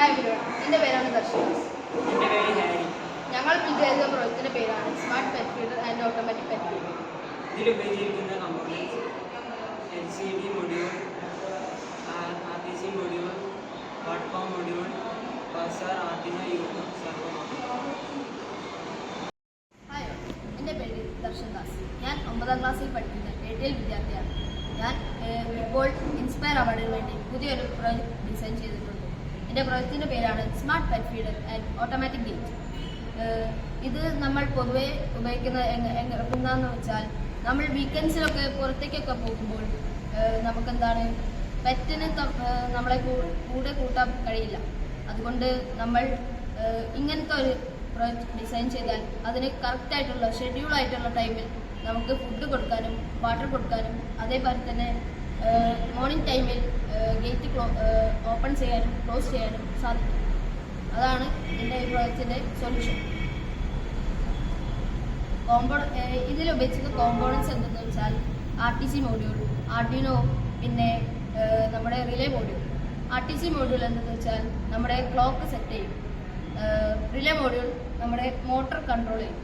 Hi everyone, എൻ്റെ പേരാണ് ദർശന. എൻ്റെ പേര് ഹാരി. ഞങ്ങൾ ബിൽഡ് ചെയ്ത പ്രോജക്റ്റിൻ്റെ പേരാണ് smart pet feeder and automatic pet feeder. ഇതിൽ ഉപയോഗിച്ചിരിക്കുന്ന components LCD module, RTC module, വാട്ട്ഫോം module, buzzer, Arduino Uno, servo. Hi, എൻ്റെ പേര് ദർശൻ ദാസ്. ഞാൻ 9ാം ക്ലാസ്സിൽ പഠിക്കുന്ന ATL വിദ്യാർത്ഥിയാണ്. ഞാൻ ഇപ്പോൾ ഇൻസ്പയർ അവാർഡിന് വേണ്ടി പുതിയൊരു പ്രോജക്റ്റ് ഡിസൈൻ ചെയ്തിട്ടുണ്ട്. എൻ്റെ പ്രോജക്റ്റിൻ്റെ പേരാണ് smart pet feeder and automatic gate. ഇത് നമ്മൾ പൊതുവെ ഉപയോഗിക്കുന്നത് എന്താണെന്ന് വെച്ചാൽ, നമ്മൾ വീക്കെൻഡ്സിലൊക്കെ പുറത്തേക്കൊക്കെ പോകുമ്പോൾ നമുക്കെന്താണ് പെറ്റിന് നമ്മളെ കൂടെ കൂട്ടാൻ കഴിയില്ല. അതുകൊണ്ട് നമ്മൾ ഇങ്ങനത്തെ ഒരു പ്രോജക്റ്റ് ഡിസൈൻ ചെയ്താൽ അതിന് കറക്റ്റായിട്ടുള്ള ഷെഡ്യൂളായിട്ടുള്ള ടൈമിൽ നമുക്ക് ഫുഡ് കൊടുക്കാനും വാട്ടർ കൊടുക്കാനും അതേപോലെ തന്നെ മോർണിംഗ് ടൈമിൽ ഗേറ്റ് ഓപ്പൺ ചെയ്യാനും ക്ലോസ് ചെയ്യാനും സാധിക്കും. അതാണ് എൻ്റെ ഈ പ്രോജക്റ്റിൻ്റെ സൊല്യൂഷൻ. ഇതിൽ ഉപയോഗിച്ചിരിക്കുന്ന കോമ്പോണൻസ് എന്തെന്ന് വെച്ചാൽ RTC മൊഡ്യൂൾ, ആർഡിനോ, പിന്നെ നമ്മുടെ റിലേ മൊഡ്യൂൾ. RTC മൊഡ്യൂൾ എന്തെന്ന് വെച്ചാൽ നമ്മുടെ ക്ലോക്ക് സെറ്റ് ചെയ്യും. റിലേ മൊഡ്യൂൾ നമ്മുടെ മോട്ടോർ കൺട്രോൾ ചെയ്യും.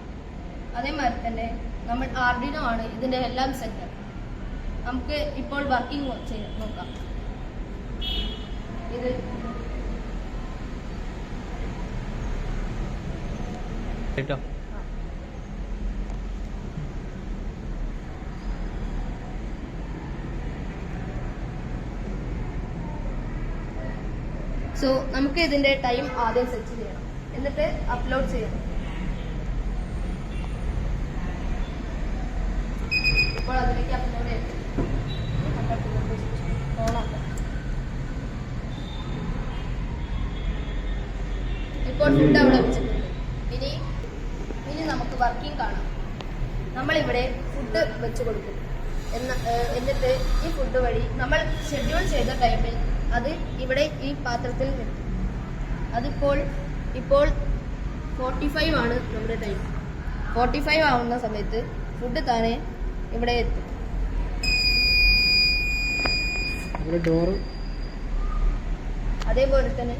അതേമാതിരി തന്നെ നമ്മൾ ആർഡിനോ ആണ് ഇതിൻ്റെ എല്ലാം സെറ്റർ. നമുക്ക് ഇപ്പോൾ വർക്കിംഗ് നോക്കാം. ഇത് കേട്ടോ. സോ നമുക്ക് ഇതിന്റെ ടൈം ആദ്യം സെറ്റ് ചെയ്യണം, എന്നിട്ട് അപ്ലോഡ് ചെയ്യണം. ഇപ്പോൾ അതിലേക്ക് അപ്ലോഡ് ചെയ്യണം. ഇപ്പോൾ ഫുഡ് അവിടെ വെച്ചിട്ടുണ്ട്. ഇനി നമുക്ക് വർക്കിംഗ് കാണാം. നമ്മളിവിടെ ഫുഡ് വെച്ച് കൊടുക്കും. എന്നിട്ട് ഈ ഫുഡ് വഴി നമ്മൾ ഷെഡ്യൂൾ ചെയ്ത ടൈമിൽ അത് ഇവിടെ ഈ പാത്രത്തിൽ എത്തും. ഇപ്പോൾ 45 ആണ് നമ്മുടെ ടൈം. 45 ആവുന്ന സമയത്ത് ഫുഡ് താനെ ഇവിടെ എത്തും. അതേപോലെ തന്നെ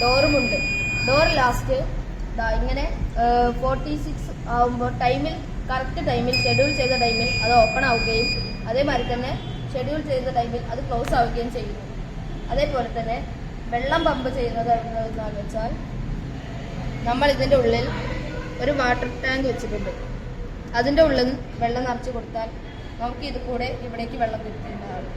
ഡോറുമുണ്ട്. ഡോർ ലാസ്റ്റ് ഇങ്ങനെ 46 ആവുമ്പോൾ കറക്റ്റ് ടൈമിൽ ഷെഡ്യൂൾ ചെയ്ത ടൈമിൽ അത് ഓപ്പൺ ആവുകയും അതേമാതിരി തന്നെ ഷെഡ്യൂൾ ചെയ്ത ടൈമിൽ അത് ക്ലോസ് ആവുകയും ചെയ്യുന്നു. അതേപോലെ തന്നെ വെള്ളം പമ്പ് ചെയ്യുന്നത് എന്താണെന്ന് വെച്ചാൽ, നമ്മൾ ഇതിൻ്റെ ഉള്ളിൽ ഒരു വാട്ടർ ടാങ്ക് വെച്ചിട്ടുണ്ട്. അതിൻ്റെ ഉള്ളിൽ വെള്ളം നിറച്ച് കൊടുത്താൽ നമുക്ക് ഇത് കൂടെ ഇവിടേക്ക് വെള്ളം കിട്ടുന്നതാണ്.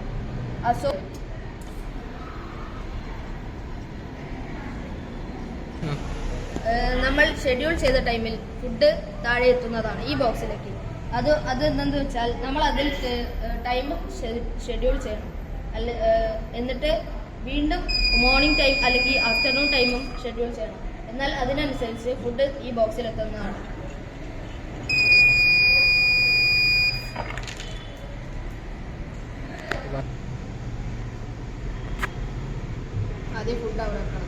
നമ്മൾ ഷെഡ്യൂൾ ചെയ്ത ടൈമിൽ ഫുഡ് താഴെ എത്തുന്നതാണ് ഈ ബോക്സിലേക്ക്. അത് എന്താണെന്ന് വെച്ചാൽ, നമ്മൾ അതിൽ ടൈം ഷെഡ്യൂൾ ചെയ്യണം. എന്നിട്ട് വീണ്ടും മോർണിംഗ് ടൈം അല്ലെങ്കിൽ ആഫ്റ്റർനൂൺ ടൈമും ഷെഡ്യൂൾ ചെയ്യണം. എന്നാൽ അതിനനുസരിച്ച് ഫുഡ് ഈ ബോക്സിൽ എത്തുന്നതാണ്. ആദ്യം ഫുഡ് അവിടെ വെക്കണം.